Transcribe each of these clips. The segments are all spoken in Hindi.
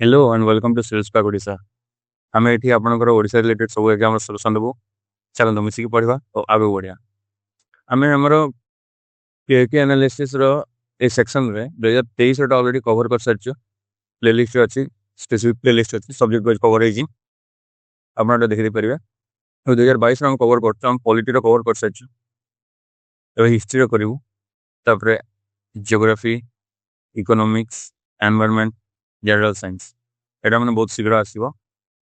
हेलो एंड वेलकम टू सेल्स पाक ओडिशा। आम ये आपंकर ओडिशा रिलेटेड सब एग्जाम सल्यूशन देवु। चलते मिसिक पढ़ा और आगे बढ़िया। आम आमर पीआईक्यू एनालिसिस ए सेक्शन रे 2023 ऑलरेडी कवर कर सारी प्लेलिस्ट अच्छी स्पेसिफिक प्लेलिस्ट अच्छी सब्जेक्ट वाइज कवर होना देखी पारे। 2022 आम कवर कर पॉलिटी कवर कर सारी हिस्ट्री करूँ geography economics environment general science यहाँ मैंने बहुत शीघ्र आसो।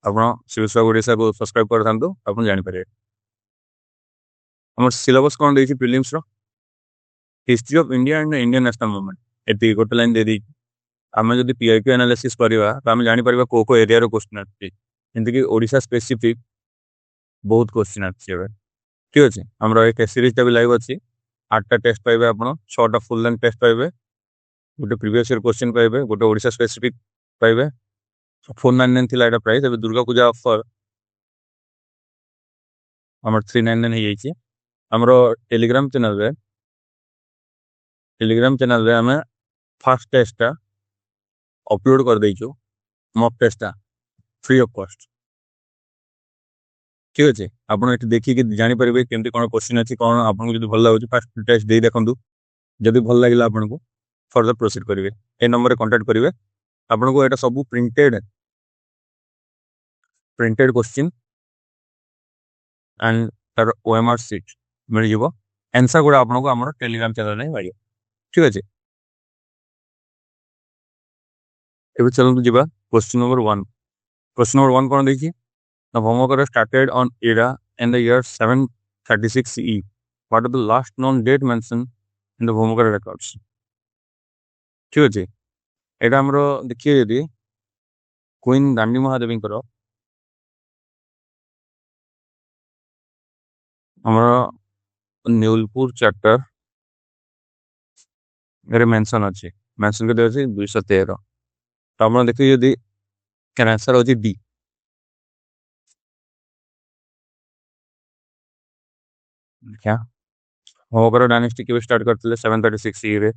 आप शिवस्वा ओडिशा को सब्सक्राइब कर था जापर आम सिलेबस कौन देखिए prelims history of India and Indian national movement ये गोटे लाइन दे दी। आम जो पीआईक्यू एनालिसिस करवा तो आम जापर को एरिया क्वेश्चन आमती ओडिशा स्पेसिफिक बहुत क्वेश्चन आए। ठीक अच्छे आमर एक सीरीज भी लाइव अच्छी 8टा टेस्ट पाइबे आप 6टा फुल लेंथ टेस्ट पाइबे गोटे प्रीवियस ईयर क्वेश्चन पाइबे गोटे ओडिशा स्पेसिफिक पाइबे 499 थी यहाँ प्राइस ए दुर्गा पूजा ऑफर आम 399 आमर टेलीग्राम चैनल रे आम फर्स्ट टेस्टा अपलोड कर देचु मॉक टेस्टा फ्री ऑफ कॉस्ट। ठीक अच्छे आपड़ ये देखिए जानीपर केमती कौन क्वेश्चन अच्छी कौन आपको जो भल लगे फास्ट टेस्ट दे देखूँ जब भल लगे आपको फर्दर प्रोसीड करेंगे ए नंबर कांटेक्ट करेंगे आपको यहाँ सब प्रिंटेड क्वेश्चन एंड तार ओएमआर सीट मिल जाव आंसर गुड़ा आपको आम टेलीग्राम चैनल में मिल। ठीक अच्छे ये चलते जावा क्वेश्चन नंबर 1। क्वेश्चन नंबर 1 कौन देखिए The Bhumokara started on era in the year 736 CE. What are the last known date mentioned in the Bhumokara records? ठीक अच्छे यहाँ आमर देखिए यदि क्वीन दांडी महादेवी आमर न्यूलपुर चैप्टर मेंशन अच्छे मेंशन कर 213 तो आप देखिए यदि आंसर हो डी। क्या Bhumokara डायनेस्टी के स्टार्ट करते 736 CE रे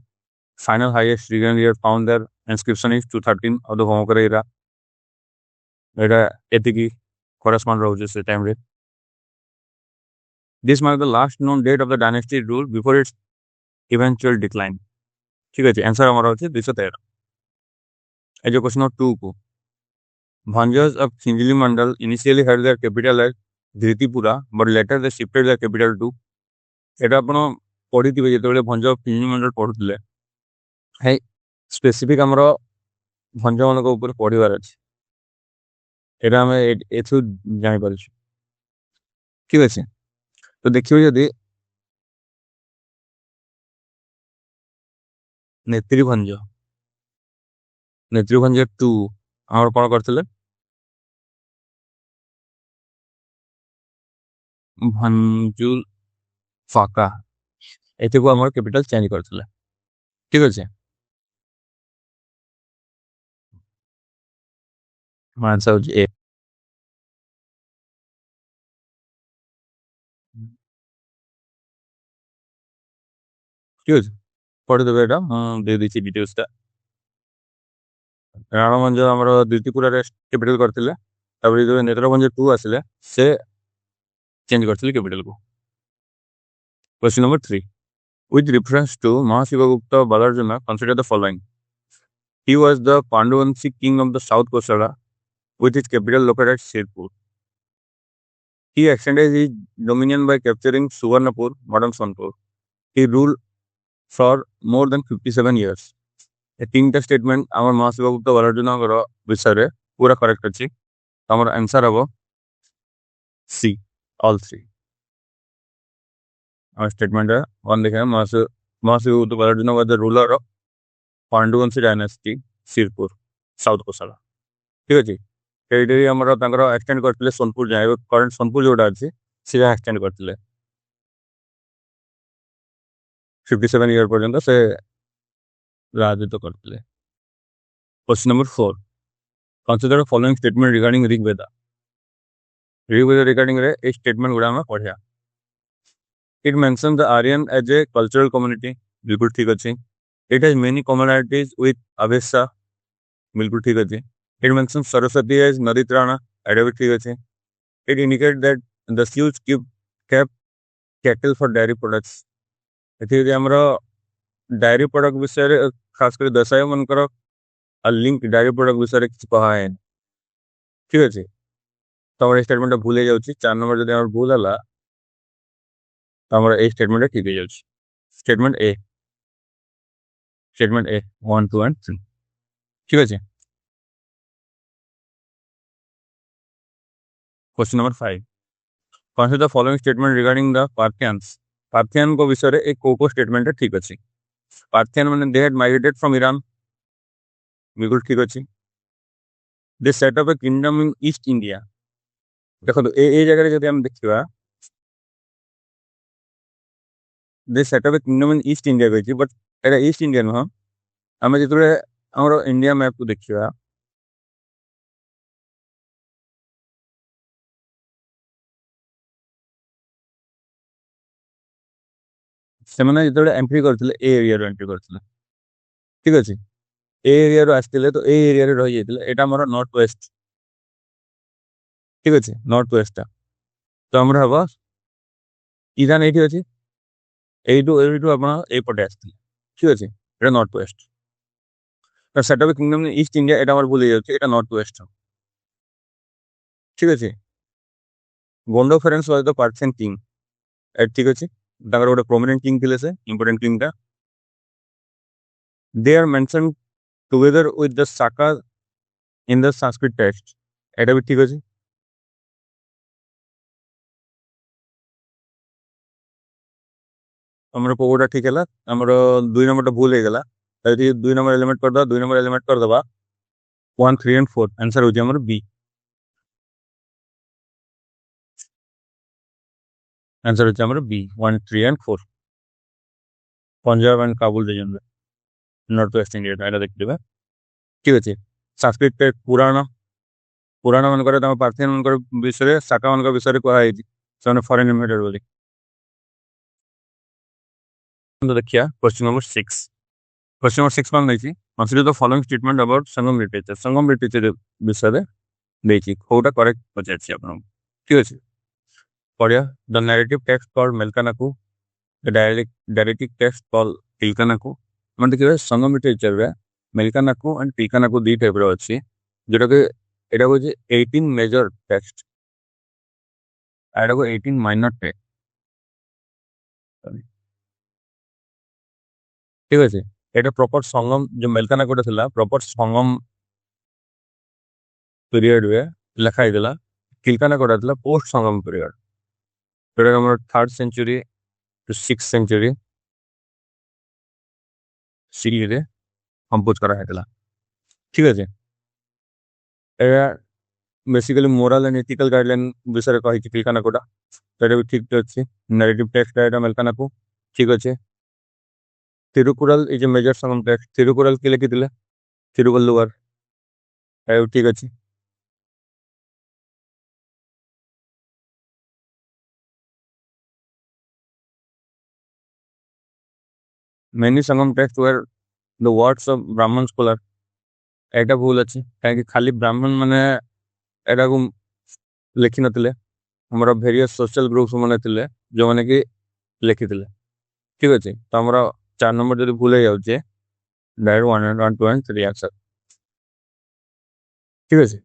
final highest region year found their inscription is 213 of the Bhumokara era एटा एतिकी करेस्पॉन्ड रहउछ से टाइम रे। This mark the last known date of the dynasty rule before its eventual decline. ठीक अच्छे आंसर हमारा होचे 213। ए जो क्वेश्चन 2 को Bhanjas of Khindili Mandal initially had their capital at Dhritipura but later they shifted their capital to एटा आपण पढ़ी थी जो भंज खिंजली मंडल पढ़ुले है स्पेसिफिक आमर भंज मान पढ़ार अच्छे यहाँ आम एथु जापर। ठीक अच्छे तो देखिए यदि नेत्रीभंज 2 आम कौन करते भंजुल फाका एते को आम कैपिटल चेंज करते। ठीक अच्छे आंसर हो ए। ठीक अच्छे पढ़ीदेवे यहाँ दे दी डिटेल्सटा राणभंज आम द्वितीपुरा कैपिटल करते जो नेत्रभंज 2 आसिले से चेंज करते कैपिटल को। Question number 3 with reference to Mahasivagupta Balarjuna consider the following. He was the Panduvanshi king of the South Kosala with his capital located at Sirpur. He extended his dominion by capturing Suvarnapur, modern Sonpur. He ruled for more than 57 years. A तीनटा स्टेटमेंट आम महाशिवगुप्त बालार्जुन विषय पूरा करेक्ट अच्छी आम आंसर हम सी ऑल 3। स्टेटमेंट वन देखा Mahashivagupta Balarjun was the ruler of Panduvanshi dynasty Sirpur south Kosala. ठीक अच्छे टेरिटरी आमर एक्सटेंड करते सोनपुर जाए करंट सोनपुर जोटा अच्छी से एक्सटेंड करते 57 ईयर पर्यंत से राजत्व करते। Question number 4 consider following statement regarding Rigveda regarding रे ए स्टेटमेंट गुड़ा हम पढ़ा। It mention the Aryan as a cultural community बिल्कुल ठीक अच्छे। It has many commonalities with Avesta बिल्कुल ठीक अच्छे। It mentions Saraswati as Nadi Trana, ଏଇଟା ବି ଠିକ ଅଛି। It indicates that the Sioux kept cattle for dairy products। ଏଠି ଆମର ଡାଏରୀ ପ୍ରଡକ୍ଟ ବିଷୟରେ ଖାସ କରି ବ୍ୟବସାୟ ମାନଙ୍କର ଲିଙ୍କ ଡାଏରୀ ପ୍ରଡକ୍ଟ ବିଷୟରେ କିଛି କୁହାହେନି। ଠିକ ଅଛି, ତମର ଏଇ ଷ୍ଟେଟମେଣ୍ଟଟା ଭୁଲ ହେଇଯାଉଛି। 4 ନମ୍ବର ଯଦି ଆମର ଭୁଲ ହେଲା ଆମର ଏଇ ଷ୍ଟେଟମେଣ୍ଟଟା ଠିକ ହେଇଯାଉଛି। ଷ୍ଟେଟମେଣ୍ଟ ଏ 1, 2 and 3 ଠିକ ଅଛି। Question number 5, consider the following statement regarding the Parthians। Parthian को विषय रे एक को स्टेटमेंट है ठीक अछि। पार्थियन माने they had migrated from Iran, बिल्कुल ठीक अछि। They set up a kingdom in east India. देखो तो ए जगह रे जदि हम देखिबा they set up a kingdom in east India कहछि, बट एटा ईस्ट इंडिया न हम जेतरे हमर इंडिया मैप को देखिबा ସେମାନେ ଯେତେବେଳେ ଏଣ୍ଟ୍ରି କରିଥିଲେ ଏ ଏରିଆରୁ ଏଣ୍ଟ୍ରି କରିଥିଲେ। ଠିକ ଅଛି, ଏ ଏରିଆରୁ ଆସିଥିଲେ ତ ଏ ଏରିଆରେ ରହି ଯାଇଥିଲେ। ଏଟା ଆମର ନର୍ଥ ୱେଷ୍ଟ। ଠିକ ଅଛି, ନର୍ଥ ୱେଷ୍ଟଟା ତ ଆମର ହବ ଇରାନ ଏଇଠି ଅଛି, ଏଇଠୁ ଆପଣ ଏଇପଟେ ଆସିଥିଲେ। ଠିକ ଅଛି, এটা north West. Set of kingdom east India এটা আমার ভুলে যাচ্ছে, এটা নর্থ ওয়েস্ট। ঠিক আছে, গোন্ডো ফেরেন্স ওয়াজ দ পার্সিয়ান কিং। ঠিক আছে, ତାଙ୍କର ଗୋଟେ ପ୍ରୋମିନେଣ୍ଟ କିଙ୍ଗ ଥିଲେ, ସେ ଇମ୍ପୋର୍ଟାଣ୍ଟ କିଙ୍ଗଟା। They are mentioned together with the Saka in the Sanskrit text. ଏଇଟା ବି ଠିକ ଅଛି। ଆମର କୋଉଟା ଠିକ ହେଲା, ଆମର 2 ନମ୍ବରଟା ଭୁଲ ହେଇଗଲା। ଯଦି 2 ନମ୍ବର ଏଲିମେଣ୍ଟ କରିଦବା 2 ନମ୍ବର ଏଲିମେଣ୍ଟ କରିଦବା 1, 3 and 4 आंसर हो ଆମର बी। आंसर हो ଆମର B 1, 3 and 4 Punjab and Kabul region में नॉर्थ वेस्ट इंडिया एटा देखिबा। ठीक अछि, संस्कृत पुराण पुराण मानकर तम पार्थियन मानकर विषय शाखा मानकर विषय कहै छि सने फॉरेन इन्वेडर बोली। तो देखिया क्वेश्चन नंबर 6। क्वेश्चन नंबर 6 मान दैछि consider the following statement about Sangam literature. Sangam literature विषय दैछि कोटा करेक्ट पचाछि आपन। ठीक अछि, पढ़िया the narrative text called Melkanakku, the directive text called Tilkanakku. मन देखिबे संगम लिटरेचर रे मेलकानाकू एंड तिलकानाकू दी टाइप रो अछि, जेटा के एटा को जे 18 मेजर टेक्स्ट एटा को 18 माइनर टेक्स्ट। ठीक अछि, एटा प्रॉपर संगम जो मेलकानाकूटा थिला प्रॉपर संगम पीरियड रे लिखा हिदला। तिलकानाकूटा थिला पोस्ट संगम पीरियड, जेटा हमर 3rd century to 6th century सीरी रे कंपोज करा हिदला। ठीक अछि, एटा basically moral and ethical guideline विषय कहि छि तिलकानाकूटा, एटा भी ठीक अछि। नैरेटिव टेक्स्ट एटा मेलकानाकू ठीक अछि। Tirukkural is a major Sangam text. Tirukkural के लिखिथिले तिरुवल्लुवर, एटा ठीक अछि। Many Sangam text were the words of Brahmin scholar, एटा भूल अछि काहे खाली ब्राह्मण माने एटा को लिखि नथिले। हमर वेरियस सोशल ग्रुप्स माने थिले जो माने कि लिखिथिले। ठीक अछि, तो हमरा 4 नंबर जदि भूल जाउ जे डायरेक्ट 1, 2 and 3 आंसर। ठीक अछि,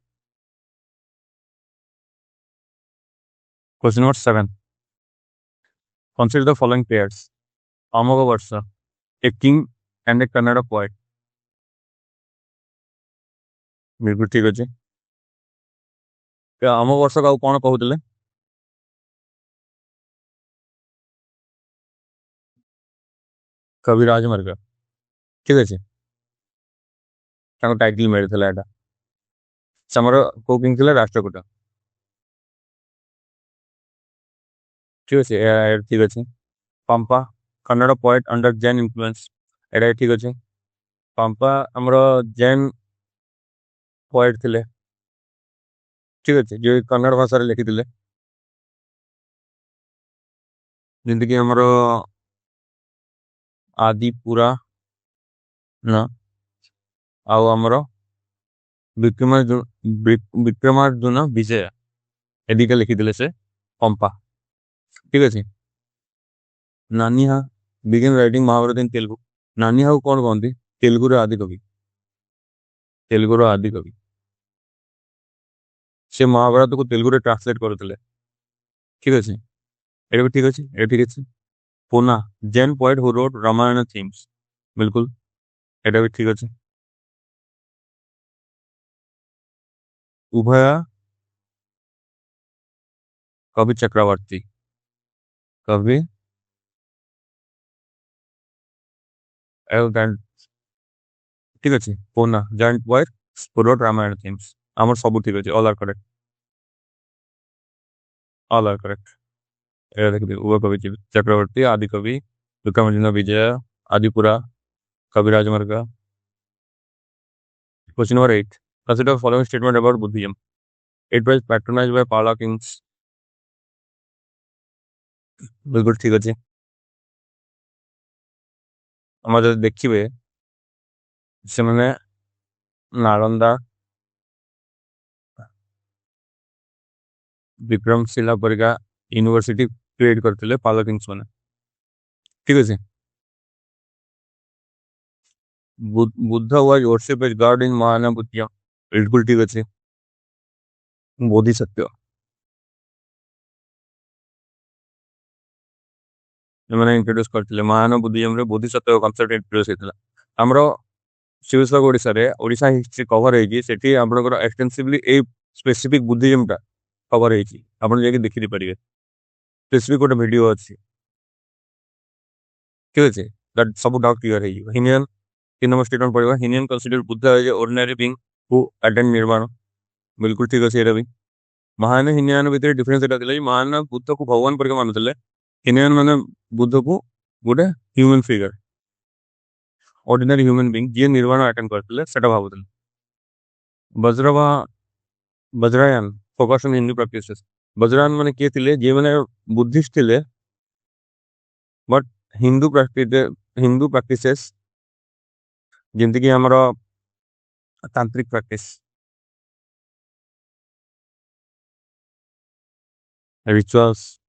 question number 7। Consider the following pairs. Amoghavarsha, a king and a Kannada poet. बिल्कुल ठीक अछि। अमोघ वर्ष का कोन कहउतले? कविराज मर्ग। ठीक अछि, ताको टाइटल मिलथिला एटा। समर को किंग थिला राष्ट्रकूट। ठीक अछि, ठीक अछि। Pampa Kannada poet under Jain influence, एटा ठीक अछि। पंपा हमरो जैन पोएट थिले। ठीक अछि, जो कन्नड़ भाषा रे लिखिथिले, जिंदगी हमरो आदि पूरा ना आउ हमरो विक्रमार्जुन विजय ए दुटा लिखिदेले से पंपा। ठीक अच्छे। नानी हा बिगिन राइटिंग महाभारत इन तेलुगु। नानी हा कौन कहती? तेलुगुर आदि कवि। तेलुगुर आदि कवि से महाभारत को तेलुगु ट्रांसलेट करते। ठीक अच्छे। ये भी ठीक अच्छे। ये ठीक अच्छे। Ponna Jain poet who wrote Ramayana themes. बिल्कुल এটা भी ठीक अच्छे। उभय कवि चक्रवर्ती। कवि ठीक अच्छे। Ponna Jain poet who wrote Ramayana themes. आमर सब ठीक अच्छे। All are correct. All are correct. এটা দেখি উভয় কবি চক্রবর্তী আদি কবি বিক্রমার্জুন বিজয় আদিপুরা কবি রাজমার্গ। Question number 8. Consider the following statement about Buddhism. It was patronized by Pala kings. बिल्कुल ठीक अच्छे। আমাদের দেখিবে সেমানে নালন্দা विक्रमशिला परिका यूनिवर्सिटी क्रिएट करते पाला किंग्स मैंने। ठीक अच्छे। Buddha was worship as god in Mahayana Buddhism. बिल्कुल ठीक अच्छे। बोधिसत्व मैंने इंट्रोड्यूस करते महायान बुद्धिज्म रे बोधिसत्व कॉन्सेप्ट इंट्रोड्यूस होता। आमर शिवसग ओडिशा हिस्ट्री कवर होगी सेठी आपनकर एक्सटेंसिवली ए स्पेसिफिक बुद्धिज्म टा कवर होगी। आपन जाके देखि पारिबे। स्पेसिफिक गोटे वीडियो अच्छी। ठीक अच्छे। दैट सब डाउट क्लियर होगी। हिनियन 3 नंबर स्टेटमेंट पड़ेगा। Hinayana consider Buddha as ordinary being who attain nirvana. बिल्कुल ठीक अच्छे। भी महायान हिनियन भितर डिफरेंस एटा थिला महायान बुद्ध को भगवान परिका मानुथिले। हिनियन माने बुद्ध को गोटे human figure ordinary human being जे निर्वाण अटेंड करथिले सेटा भाबुथिले। Vajrayana focus on Hindu practices. Vajrayana माने के थिले जे माने बुद्धिस्ट थिले बट हिंदू प्रैक्टिसेस जेमति कि हमर तांत्रिक प्रैक्टिस रिचुअल्स।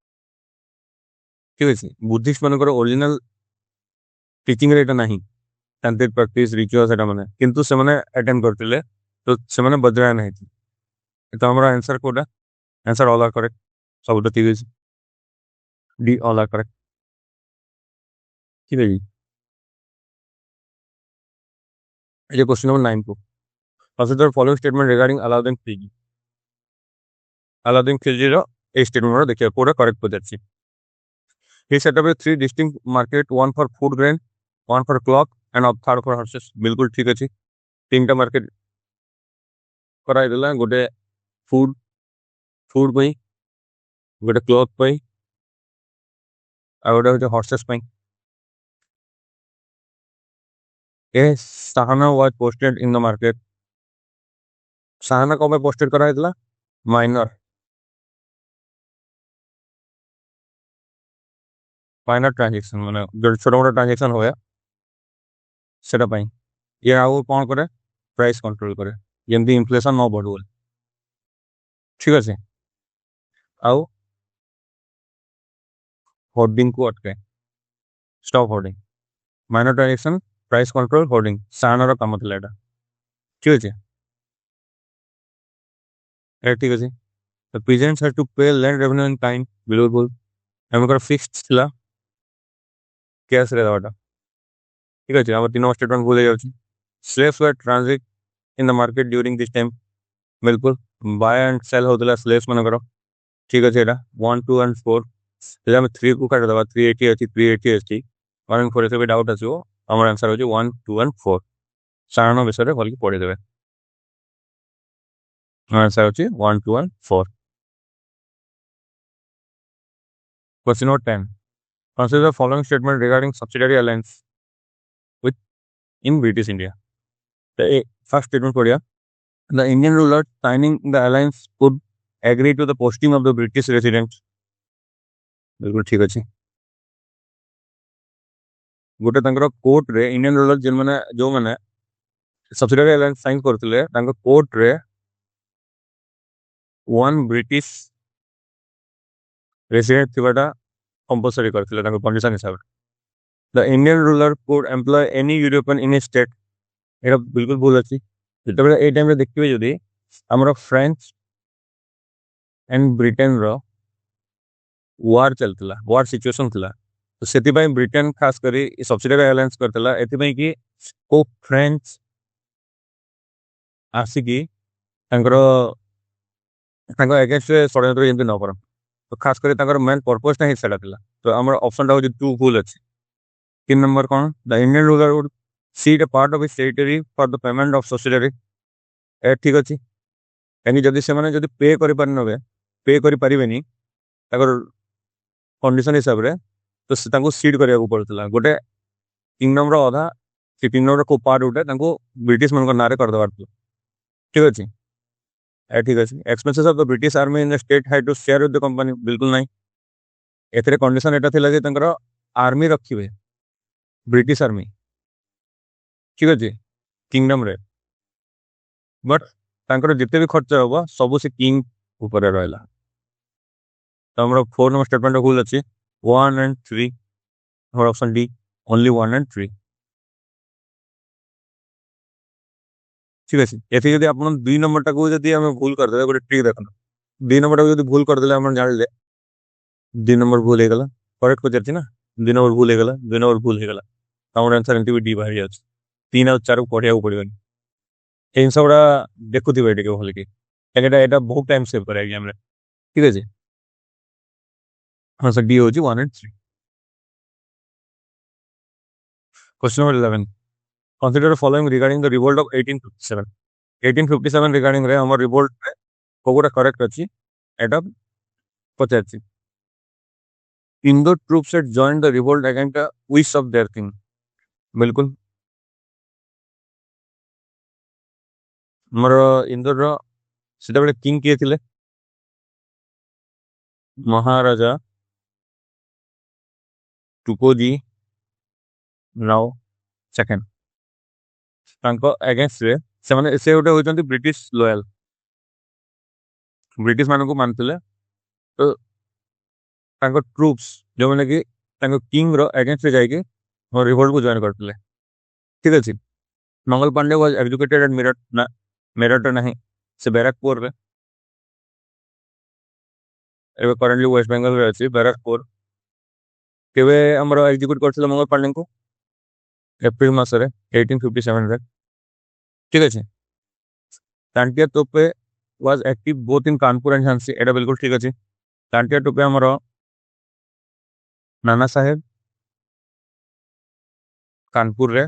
ठीक अच्छे। बुद्धिस्ट मानकर ओरिजिनल टीचिंग रे एटा नहीं तांत्रिक प्रैक्टिस रिचुअल्स एटा माने किंतु से माने अटेंड करथिले तो से माने वज्रायन हेथि। तो हमरा आंसर कोडा आंसर ऑल आर करेक्ट। सब तो ठीक अछि। D all are correct. ठीक है जी। ये क्वेश्चन नंबर 9 को consider following statement regarding Alauddin Khilji. Alauddin Khilji रो ए स्टेटमेंट देखिए पूरा करेक्ट हो जाछि। He set up 3 distinct market, one for food grain, one for cloth and third for horses. बिल्कुल ठीक अछि। 3टा मार्केट कराई देला गोटे फूड पई गोटे क्लॉथ पई आ गोटे होते हॉर्सेस पई। A shahna was posted in the market. Shahna कब पोस्टेड कराई देला? माइनर ट्रांजेक्शन माने जो छोटा मोटा ट्रांजेक्शन होया सेटा पई। ये आउ कौन करे? प्राइस कंट्रोल करे जेमती इन्फ्लेशन न बढ़ो। ठीक अच्छे। आउ होर्डिंग को अटके stop hoarding minor transaction price control hoarding साहानार काम थिला एटा। ठीक अच्छे। ठीक अच्छे। The peasants had to pay land revenue in kind। बिल्कुल हमकर फिक्स्ड थिला कैश रे दाटा। ठीक अच्छे। हम 3 नंबर स्टेटमेंट भूल जाउछि। Slaves were transit in the market during this time. बिल्कुल बाय एंड सेल होतला स्लेव्स मनकर। ठीक अच्छे। एटा 1 2 एंड 4 एटा हम 3 को काट दबा 380 अछि 380 अछि 1 and 4 से भी डाउट आछो। हमर आंसर होछि 1 2 and 4 सारानो विषय रे भलकी पढि देबे। आंसर होछि 1 2 and 4। Question number 10 consider the following statement regarding subsidiary alliance with in British India। The first statement पढ़िया। The Indian ruler signing the alliance could agree to the posting of the British residents। बिल्कुल ठीक अच्छे। गोटे कोर्ट रे इंडियन रूलर जो मैंने ସବସିଡିଆରୀ ଆଲାଏନ୍ସ ସାଇନ୍ କରୁଥିଲେ ତାଙ୍କ କୋର୍ଟରେ वन ब्रिटिश रेसिडेंट थिबाटा कंपलसरी करथिले तांको कंडीशन हिसाब the Indian ruler could employ any European in a state एटा बिल्कुल भूल अछि जेतबे ए टाइम रे देखिबे जदी हमर फ्रेंच एंड ब्रिटेन रो वार चलतिला वार सिचुएशन थिला तो सेति पय ब्रिटेन खास करी सब्सिडियरी अलायंस करतिला एति पय कि को फ्रेंच आसी की तांकर तांको अगेंस्ट षडयंत्र जेमति न करन तो खास करी तांकर मेन पर्पस ना ही सेटा थिला तो हमर ऑप्शन टा हो 2 भूल अछि 3 नंबर कोन the Indian ruler would cede a part of his territory for the payment of subsidiary ए ठीक अछि यानी जदी से माने जदी पे करि पारनबे पे करि परिबेनी ताकर कंडीशन हिसाब रे तो से तांको सीड करिया को पड़तला गोटे किंगडम रो आधा से किंगडम रो को पार्ट उठे तांको ब्रिटिश मन को नारे कर दबार ठीक अछि ठीक अछि expenses of the British army in the state had to share with the company बिल्कुल नहीं एथरे कंडीशन एटा थिला जे तांकर आर्मी रखिबे ब्रिटिश आर्मी ठीक अछि किंगडम रे बट तांकर जिते भी खर्च होबो सब से किंग ऊपर रहला तो हमरो 4 नंबर स्टेटमेंट भूल अछि 1 एंड 3 और ऑप्शन डी ओनली 1 एंड 3 ठीक अछि एथि जदी आपण 2 नंबर टा को जदी हम भूल कर देबे गोटे ट्रिक देखन 2 नंबर टा को जदी भूल कर देले हम जान ले 2 नंबर भूल हे गला करेक्ट को जर्ती ना 2 नंबर भूल हे गला 2 नंबर भूल हे गला हमर आंसर एंटी डी बाहर जाछ 3 और 4 को पढिया को पड़िबनी एन सबडा देखुथिबे एटे के भल के एटा एटा बहुत टाइम सेव करे एग्जाम रे ठीक अछि आंसर डी हो जी 1 and 3 question number 11 consider the following regarding the revolt of 1857 1857 regarding रे हमर रिवोल्ट रे कोगोटा करेक्ट अछि एटा पचाछि इंदो troops had joined the revolt against the wish of their king बिल्कुल हमर इंदोर रो सेटा बेले किंग के थिले महाराजा टुकोजी राव सेकंड तांको अगेंस्ट रे से माने से उठे होचंती ब्रिटिश लॉयल ब्रिटिश मानको मानतिले तो तांको ट्रूप्स जो माने कि तांको किंग रो अगेंस्ट रे जाई के और रिवोल्ट को जॉइन करतिले ठीक अछि Mangal Pandey was educated at Meerut ना मेरठ नहीं से बैरकपुर रे एबे करंटली वेस्ट बंगाल रे अछि बैरकपुर केबे हमरो एग्जीक्यूट करथिले मंगल पांडे को एप्रिल मास रे 1857 रे ठीक अछि टांटिया तोपे was active both in Kanpur and Jhansi एटा बिल्कुल ठीक अछि टांटिया तोपे हमरो नाना साहेब कानपुर रे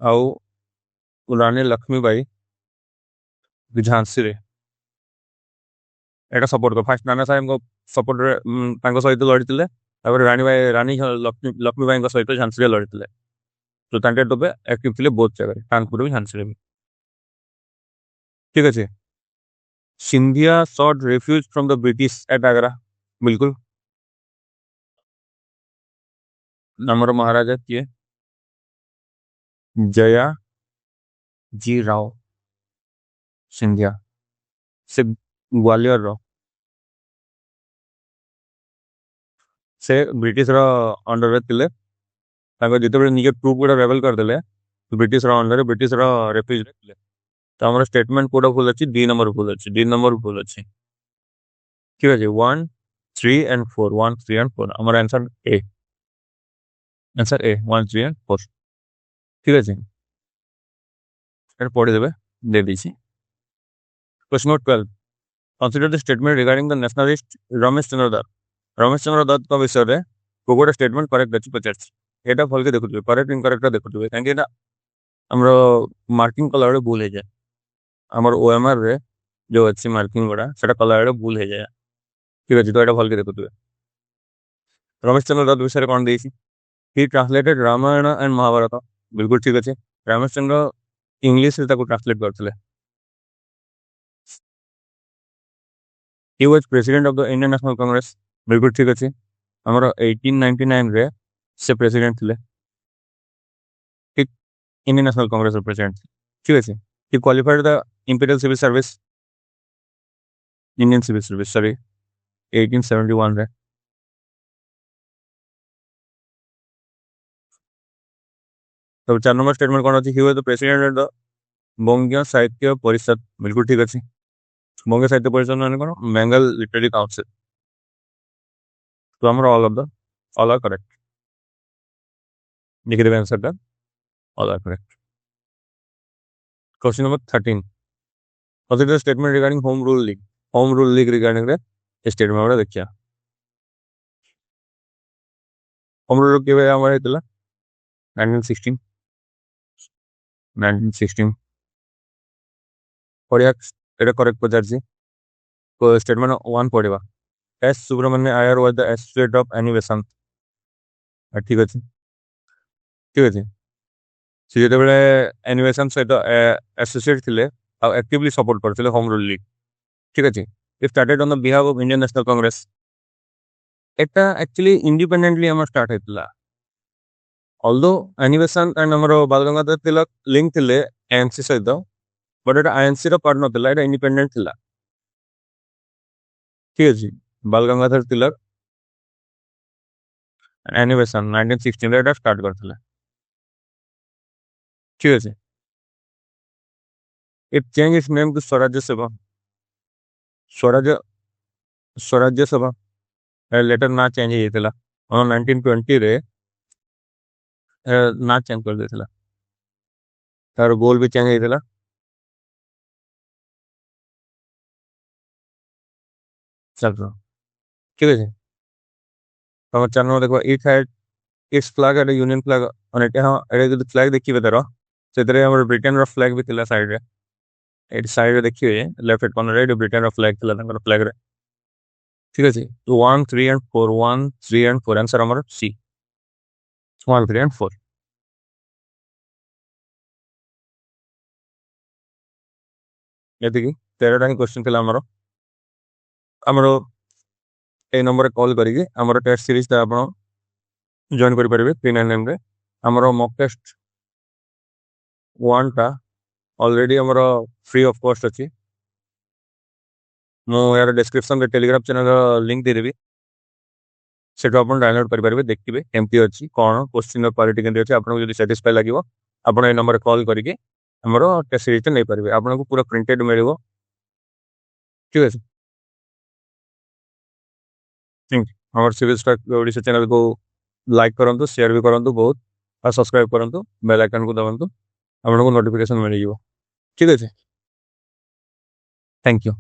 आउ रानी लक्ष्मीबाई झांसी रे एटा सपोर्ट को फर्स्ट नाना साहेब को सपोर्ट रे तांको सहित लड़ितिले तापर रानी लक्ष्मीबाई को सहित झांसी रे लड़ितिले तो टांटिया तोपे एक्टिव थिले बोथ जगह कानपुर भी झांसी रे ठीक अछि Scindia sought refuge from the British at Agra बिल्कुल हमर महाराजा किए जया जी राव सिंधिया से ग्वालियर रो से ब्रिटिश रो अंडर रे थिले ताको जते बेले निजे ट्रूप गुडा रेबल कर देले ब्रिटिश रो अंडर ब्रिटिश रो रेफ्यूज रे थिले तो हमर स्टेटमेंट कोड फुल अछि डी नंबर फुल अछि डी नंबर फुल अछि ठीक अछि 1 3 एंड 4 1 3 एंड 4 हमर आंसर ए 1 3 एंड 4 ठीक अछि एटा पढि देबे दे दिछि question number 12 consider the statement regarding the nationalist Ramesh Chandra Dutt का विषय रे कोगोटा स्टेटमेंट करेक्ट अछि 50 एटा फल के देखुथिबे करेक्ट इनकरेक्ट देखुथिबे काहे कि ना हमरो मार्किंग कलर रे भूल हे जाय हमर ओएमआर रे जो अछि मार्किंग गोडा सेटा कलर रे भूल हे जाय ठीक अछि तो एटा फल के देखुथिबे रमेश चंद्र दत्त विषय रे कोन देछि he translated Ramayana and Mahabharata बिल्कुल ठीक अछि रमेश चंद्र इंग्लिश रे ताको ट्रांसलेट करथिले he was president of the Indian National Congress बिल्कुल ठीक अछि हमर 1899 रे से प्रेसिडेंट थिले ठीक इंडियन नेशनल कांग्रेस प्रेसिडेंट ठीक है he qualified the imperial civil service Indian civil service sorry 1871 रे तो 4 नंबर स्टेटमेंट कौन अच्छी he was the president the Bangiya Sahitya Parishad बिल्कुल ठीक अच्छे बंगीय साहित्य परिषद माने कौन बेंगल लिटरेरी काउंसिल तो हमारा ऑल आर करेक्ट लिख देवे आंसर टा all are correct question number 13 consider statement regarding home rule league regarding रे स्टेटमेंट हमरा देखिया होम रूल केबे हमर हेतला 1916 1916 पढ़िया एटा करेक्ट पचारसी स्टेटमेंट 1 पढ़िबा S Subramania Iyer was the associate of animation ठीक अछि ठीक अछि से जेतेबेले एनिमेशन सहित एसोसिएट थिले आ एक्टिवली सपोर्ट करथिले होम रूल लीग ठीक अछि it started on the behalf of Indian national Congress Etah actually independently हमर स्टार्ट हेतला ऑल्दो एनिमेशन एंड हमर बाल गंगाधर तिलक लिंक थिले एनसी सहित but Etah INC row part नथिला Etah independent थिला ठीक अछि बाल गंगाधर तिलक एनिमेशन 1916 रे एटा स्टार्ट करथिले ठीक अछि it change its name to Swarajya Seva स्वराज्य स्वराज्य सभा लेटर ना चेंज हेतला 1920 रे ना चेंज कर देथिला तार गोल भी चेंज हेतला चलो ठीक है तम चैनल देखो it had its flag at union flag on it हां एरे जो फ्लैग देखिबे तारो सेतरे हमर ब्रिटेन रो फ्लैग भी थिला साइड रे एट साइड रे देखिबे लेफ्ट हैंड कॉर्नर रे ब्रिटेन रो फ्लैग थिला तांकर फ्लैग रे ठीक है 1 3 एंड 4 1 3 एंड 4 आंसर हमर सी 1 3 एंड 4 यदि 13 टा क्वेश्चन थिला हमर ए नंबर कॉल करिके हमर टेस्ट सीरीज ता आपण जॉइन करि परिबे 399 रे हमर मॉक टेस्ट 1 टा ऑलरेडी हमर फ्री ऑफ कॉस्ट अछि मो यार डिस्क्रिप्शन रे टेलीग्राम चैनल लिंक दे देबी सेटो आपण डाउनलोड करि परिबे देखिबे एमपी अछि कोन क्वेश्चन क्वालिटी केंदे अछि आपण जदि सैटिस्फाई लागिवो आपण ए नंबर कॉल करिके हमर टेस्ट सीरीज नै परिबे आपण को पूरा प्रिंटेड मिलिवो ठीक अछि थिंक हमर सिविल स्टॉक ओडिसा चैनल को लाइक करंतु शेयर भी करंतु बहुत और सब्सक्राइब करंतु बेल आइकन को दबांतु आपन को नोटिफिकेशन मिल जिवो ठीक अछि थैंक यू।